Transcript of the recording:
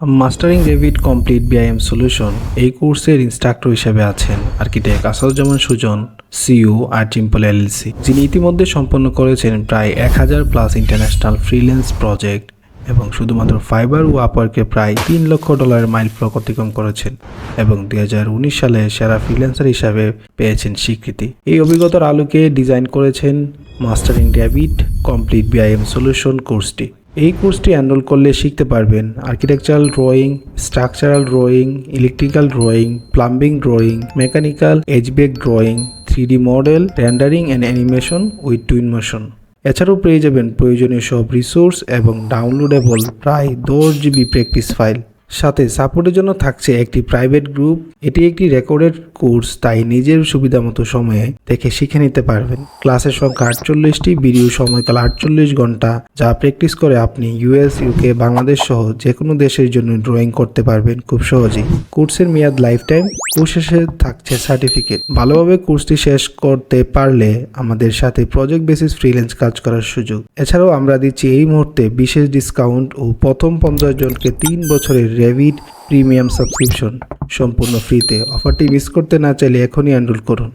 Mastering Revit complete BIM solution এই কোর্সের instructor হিসেবে আছেন আর্কিটেক্ট আসাদুজ্জামান সুজন, সিইও আর্টচিম্পল এলএলসি, যিনি ইতিমধ্যে সম্পন্ন করেছেন প্রায় 1000+ ইন্টারন্যাশনাল ফ্রিল্যান্স প্রজেক্ট এবং শুধুমাত্র ফাইবার ও আপওয়ার্কে প্রায় $3 লক্ষ মাইলফলক অতিক্রম করেছেন এবং 2019 সালে সেরা ফ্রিল্যান্সার হিসাবে পেয়েছেন স্বীকৃতি। এই অভিজ্ঞতার আলোকে ডিজাইন করেছেন mastering Revit complete BIM solution কোর্সটি। এই কোর্সটি এনরোল করলে শিখতে পারবেন architectural drawing, structural drawing, electrical drawing, plumbing drawing, mechanical, HVAC drawing, 3D model, rendering and animation with Twinmotion. এছাড়াও পেয়ে যাবেন প্রয়োজনীয় সব রিসোর্স এবং ডাউনলোডেবল প্রায় 10 GB প্র্যাকটিস ফাইল। সাথে সাপোর্টের জন্য থাকছে একটি প্রাইভেট গ্রুপ। এটি একটি রেকর্ডেড কোর্স, তাই নিজের সুবিধামতো সময়ে দেখে শিখে নিতে পারবেন। ক্লাসের সংখ্যা 48টি, ভিডিও সময়কাল 48 ঘন্টা, যা প্র্যাকটিস করে আপনি US, UK, বাংলাদেশ সহ যে কোনো দেশের জন্য ড্রয়িং করতে পারবেন খুব সহজেই। কোর্সের মেয়াদ লাইফ টাইম, কোর্স শেষে থাকছে সার্টিফিকেট। ভালোভাবে কোর্সটি শেষ করতে পারলে আমাদের সাথে প্রজেক্ট বেসিস ফ্রিল্যান্স কাজ করার সুযোগ। এছাড়াও আমরা দিচ্ছি এই মুহূর্তে বিশেষ ডিসকাউন্ট ও প্রথম 50 জনকে 3 বছরের রেভিট প্রিমিয়াম সাবস্ক্রিপশন সম্পূর্ণ ফ্রিতে। অফারটি মিস করতে না চাইলে এখনই এনরোল করুন।